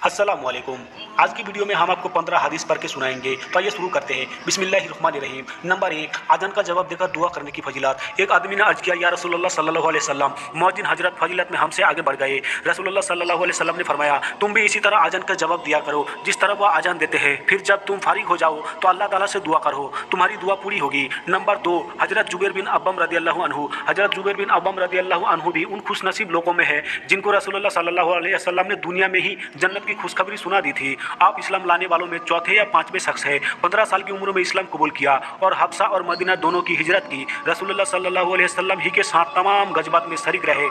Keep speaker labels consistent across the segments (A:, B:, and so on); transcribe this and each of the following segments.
A: अस्सलामुअलैकुम। आज की वीडियो में हम आपको 15 हदीस पढ़ के सुनाएंगे। तो आइए शुरू करते हैं। बिस्मिल्लाहिर्रहमानिर्रहीम। नंबर 1, आज़ान का जवाब देकर दुआ करने की फजीलत। एक आदमी ने अर्ज किया, या रसूलुल्लाह सल्लल्लाहु अलैहि वसल्लम, मुअज्जिन हजरत फजीलत में हमसे आगे बढ़ गए। रसूलुल्लाह सल्लल्लाहु अलैहि वसल्लम ने फरमाया, तुम भी इसी तरह आज़ान का जवाब दिया करो जिस तरह वह आज़ान देते हैं। फिर जब तुम फारिग हो जाओ तो अल्लाह ताला से दुआ करो, तुम्हारी दुआ पूरी होगी। नंबर 2, हजरत जुबैर बिन अव्वम रदियल्लाहु अन्हु। हजरत जुबैर बिन अव्वम रदियल्लाहु अन्हु भी उन खुशनसीब लोगों में है जिनको रसूलुल्लाह सल्लल्लाहु अलैहि वसल्लम ने दुनिया में ही जन्नत की खुशखबरी सुना दी थी। आप इस्लाम लाने वालों में चौथे या पांचवें शख्स है। 15 साल की उम्र में इस्लाम कबूल किया और हबसा और मदीना दोनों की हिजरत की। रसूलुल्लाह सल्लल्लाहु अलैहि वसल्लम ही के साथ तमाम गजबात में शरीक रहे।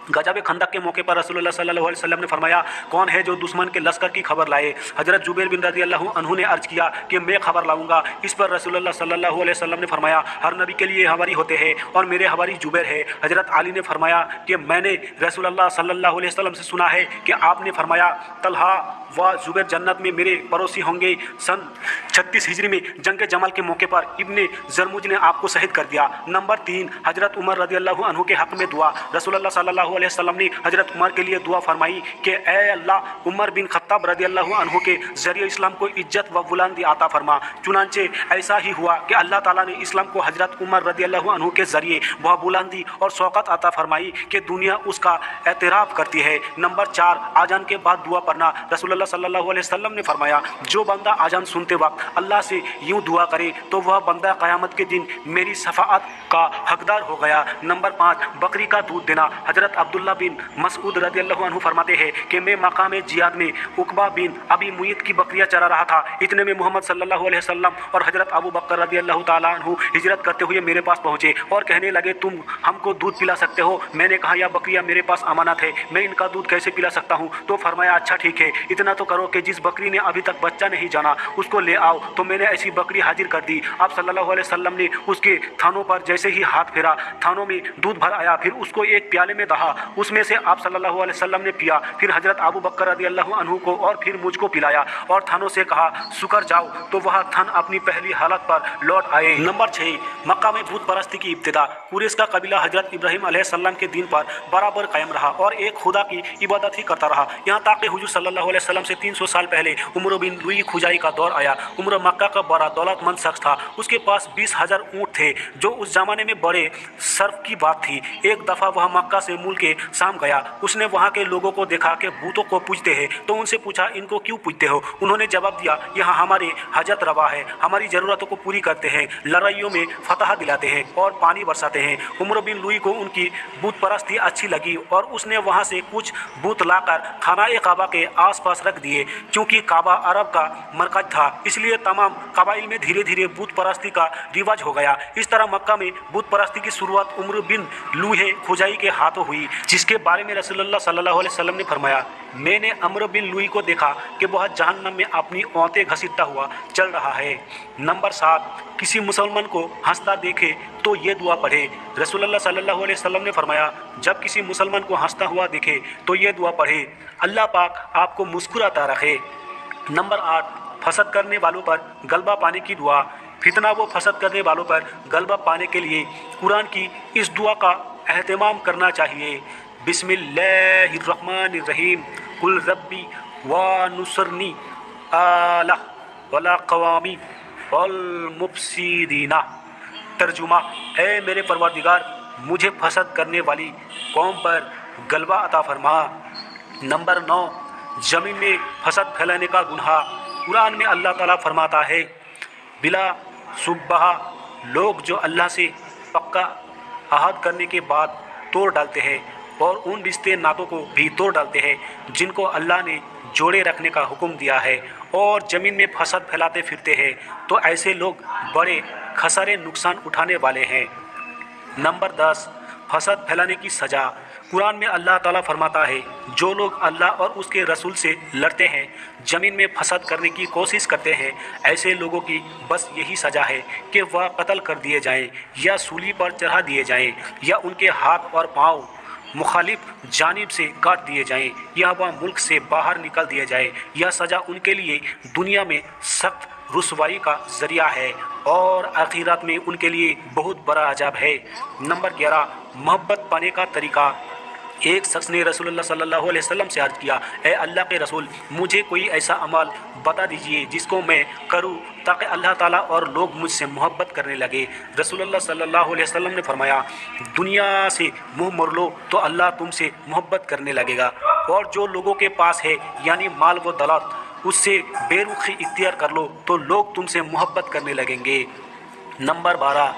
A: गजब खंदक के मौके पर रसूलुल्लाह सल्लल्लाहु अलैहि वसल्लम ने फरमाया, कौन है जो दुश्मन के लश्कर की खबर लाए? हजरत जुबैर बिन रदियल्लाहु अन्हु ने अर्ज किया कि मैं खबर लाऊंगा। इस पर रसूलुल्लाह सल्लल्लाहु अलैहि वसल्लम ने फरमाया, हर नबी के लिए हवारी होते हैं और मेरे हवारी जुबैर है। हजरत अली ने फरमाया कि मैंने रसूलुल्लाह सल्लल्लाहु अलैहि वसल्लम से सुना है कि आपने फरमाया, तलहा व जुबैर जन्नत में मेरे पड़ोसी होंगे। सन 36 हिजरी में जंग जमल के मौके पर इब्ने जरमुज ने आपको शहीद कर दिया। नंबर 3, हजरत उमर रदियल्लाहु अन्हु के हक में दुआ। रसूलुल्लाह सल्लल्लाहु अलैहि वसल्लम ने हजरत उमर के लिए दुआ फरमाई कि ए अल्लाह, उमर बिन खत्ताब रदियल्लाहु अन्हु के जरिए इस्लाम को इज्जत व बुलंदी आता फरमा। चुनांचे ऐसा ही हुआ कि अल्लाह ताला ने इस्लाम को हजरत उमर रदियल्लाहु अन्हु के जरिए वह बुलंदी और शौकत आता फरमाई कि दुनिया उसका एतराफ़ करती है। नंबर 4, आजान के बाद दुआ पढ़ना। रसूलुल्लाह सल्लल्लाहु अलैहि वसल्लम ने फरमाया, जो बंदा आजान सुनते वक्त अल्लाह से यूं दुआ करे तो वह बंदा क़यामत के दिन मेरी शफाअत का हकदार हो गया। नंबर 5, बकरी का दूध देना। हजरत अब्दुल्ला बिन मसऊद रदियल्लाहु अन्हु फरमाते हैं कि मैं मकाम जियाद में उकबा बिन अबी मुयत की बकरियां चरा रहा था। इतने में मोहम्मद सल्लल्लाहु अलैहि वसल्लम और हजरत अबू बकर रदियल्लाहु ताला अन्हु हिजरत करते हुए मेरे पास पहुंचे और कहने लगे, तुम हमको दूध पिला सकते हो? मैंने कहा, यह बकरियां मेरे पास अमानत है, मैं इनका दूध कैसे पिला सकता हूँ? तो फरमाया, अच्छा ठीक है, इतना तो करो कि जिस बकरी ने अभी तक बच्चा नहीं जाना उसको ले आओ। तो मैंने ऐसी बकरी हाजिर कर दी। आप सल्लल्लाहु अलैहि वसल्लम ने उसके थानों पर जैसे ही हाथ फेरा, थानों में दूध भर आया। फिर उसको एक प्याले में दहा, उसमें से आप सल्लल्लाहु अलैहि वसल्लम ने पिया। फिर हजरत अबू बकर रदियल्लाहु अन्हु को और फिर मुझको पिलाया और थानों से कहा, शुक्र जाओ। तो वह थान अपनी पहली हालत पर लौट आए। नंबर 6, मक्का में भूत परस्ती की इब्तिदा। कुरैश का कबीला हजरत इब्राहीम अलैहिस्सलाम के दीन पर बराबर कायम रहा और एक खुदा की इबादत ही करता रहा, यहाँ तक कि हुजूर सल्लल्लाहु अलैहि वसल्लम से 300 साल पहले उमर बिन लुई खुजाई का दौर आया। उमर मक्का का बड़ा दौलतमंद शख्स था। उसके पास 20,000 ऊँट थे, जो उस जमाने में बड़े सर्फ की बात थी। एक दफ़ा वह मक्का से मुल्क के शाम गया। उसने वहाँ के लोगों को देखा कि भूतों को पूजते हैं, तो उनसे पूछा, इनको क्यों पूजते हो? उन्होंने जवाब दिया, यहाँ हमारे हजत रवा है, हमारी ज़रूरतों को पूरी करते हैं, लड़ाइयों में फतह दिलाते हैं और पानी बरसाते हैं। उमर बिन लुई को उनकी बूत परस्ती अच्छी लगी और उसने वहाँ से कुछ बूत लाकर खाना-ए काबा के आसपास रख दिए। क्योंकि काबा अरब का मरकज था, इसलिए तमाम कबाइल में धीरे धीरे बूत परस्ती का रिवाज हो गया। इस तरह मक्का में बूत परस्ती की शुरुआत उमर बिन लुई खुजाई के हाथों हुई, जिसके बारे में रसूलुल्लाह सल्लल्लाहु अलैहि वसल्लम ने फरमाया, मैंने अमर बिन लुई को देखा कि वह जहन्नम में अपनी औंतें घसीटता हुआ चल रहा है। नंबर 7, किसी मुसलमान को हंसता देखे तो ये दुआ पढ़े। रसूलुल्लाह सल्लल्लाहु अलैहि वसल्लम ने फरमाया, जब किसी मुसलमान को हंसता हुआ देखे तो ये दुआ पढ़े, अल्लाह पाक आपको मुस्कुराता रखे। नंबर 8, फसद करने वालों पर गलबा पाने की दुआ। फितना व फसद करने वालों पर गलबा पाने के लिए कुरान की इस दुआ का एहतमाम करना चाहिए। बिस्मिल्लाहिर्रहमानिर्रहीम, कुल रब्बी व नुसरनी आला वला कवामी वल मुफसीदीना। तर्जुमा, ए मेरे परवरदिगार, मुझे फसद करने वाली कौम पर गलबा अता फरमा। नंबर 9, ज़मीन में फसद फैलाने का गुनाह। कुरान में अल्लाह ताला फरमाता है, बिला सुब्बहा, लोग जो अल्लाह से पक्का अहद करने के बाद तोड़ डालते हैं और उन रिश्ते नातों को भी तोड़ डालते हैं जिनको अल्लाह ने जोड़े रखने का हुक्म दिया है और ज़मीन में फसद फैलाते फिरते हैं, तो ऐसे लोग बड़े खसारे नुकसान उठाने वाले हैं। नंबर 10, फसद फैलाने की सज़ा। कुरान में अल्लाह ताला फरमाता है, जो लोग अल्लाह और उसके रसूल से लड़ते हैं, ज़मीन में फसद करने की कोशिश करते हैं, ऐसे लोगों की बस यही सज़ा है कि वह कत्ल कर दिए जाएं या सूली पर चढ़ा दिए जाएं या उनके हाथ और पाँव मुखालिफ जानिब से काट दिए जाएं या वह मुल्क से बाहर निकल दिए जाए। यह सज़ा उनके लिए दुनिया में सख्त रुसवाई का ज़रिया है और आखिरत में उनके लिए बहुत बड़ा अजाब है। नंबर 11, मोहब्बत पाने का तरीका। ایک شخص نے رسول اللہ صلی اللہ علیہ وسلم سے عرض کیا، اے اللہ کے رسول، مجھے کوئی ایسا عمل بتا دیجئے جس کو میں کروں تاکہ اللہ تعالیٰ اور لوگ مجھ سے محبت کرنے لگے۔ رسول اللہ صلی اللہ علیہ وسلم نے فرمایا، دنیا سے منہ موڑ لو تو اللہ تم سے محبت کرنے لگے گا، اور جو لوگوں کے پاس ہے یعنی مال و دولت، اس سے بے رخی اختیار کر لو تو لوگ تم سے محبت کرنے لگیں گے۔ نمبر 12،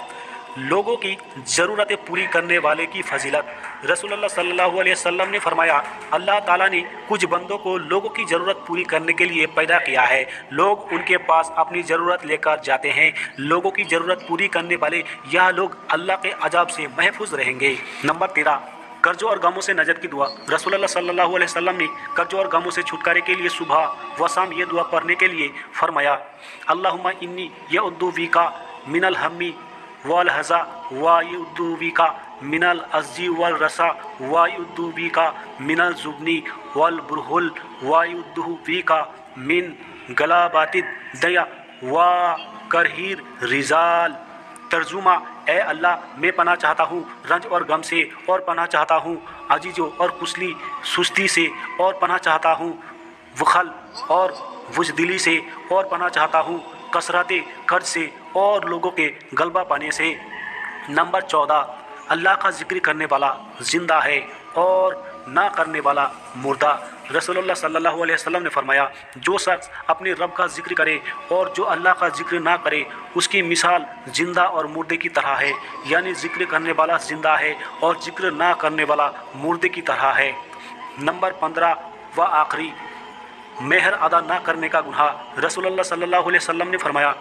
A: لوگوں کی ضرورتیں پوری کرنے والے کی فضیلت۔ رسول اللہ صلی اللہ علیہ وسلم نے فرمایا، اللہ تعالیٰ نے کچھ بندوں کو لوگوں کی ضرورت پوری کرنے کے لیے پیدا کیا ہے۔ لوگ ان کے پاس اپنی ضرورت لے کر جاتے ہیں۔ لوگوں کی ضرورت پوری کرنے والے یہ لوگ اللہ کے عذاب سے محفوظ رہیں گے۔ نمبر 13، قرضوں اور غموں سے نجات کی دعا۔ رسول اللہ صلی اللہ علیہ وسلم نے قرضوں اور غموں سے چھٹکارے کے لیے صبح و شام یہ دعا پڑھنے کے لیے فرمایا، اللہم انی یعوذ بک من الہم والحزن وأعوذ بک من العجز والرثا وأعوذ بک من الجبن والبخل وأعوذ بک من غلبۃ الدین وقہر الرجال۔ ترجمہ، اے اللہ، میں پناہ چاہتا ہوں رنج اور غم سے، اور پناہ چاہتا ہوں عجزی اور کسلی سستی سے، اور پناہ چاہتا ہوں بخل اور بزدلی سے، اور پناہ چاہتا ہوں کثرت قرض سے اور لوگوں کے غلبہ پانے سے۔ نمبر 14، اللہ کا ذکر کرنے والا زندہ ہے اور نہ کرنے والا مردہ۔ رسول اللہ صلی اللہ علیہ وسلم نے فرمایا، جو شخص اپنے رب کا ذکر کرے اور جو اللہ کا ذکر نہ کرے، اس کی مثال زندہ اور مردے کی طرح ہے، یعنی ذکر کرنے والا زندہ ہے اور ذکر نہ کرنے والا مردے کی طرح ہے۔ نمبر 15 و آخری، مہر ادا نہ کرنے کا گناہ۔ رسول اللہ صلی اللہ علیہ وسلم نے فرمایا،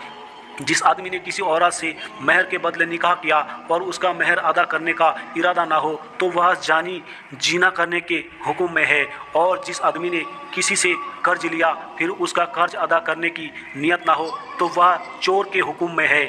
A: جس آدمی نے کسی عورت سے مہر کے بدلے نکاح کیا اور اس کا مہر ادا کرنے کا ارادہ نہ ہو تو وہ جانی جینا کرنے کے حکم میں ہے، اور جس آدمی نے کسی سے قرض لیا پھر اس کا قرض ادا کرنے کی نیت نہ ہو تو وہ چور کے حکم میں ہے۔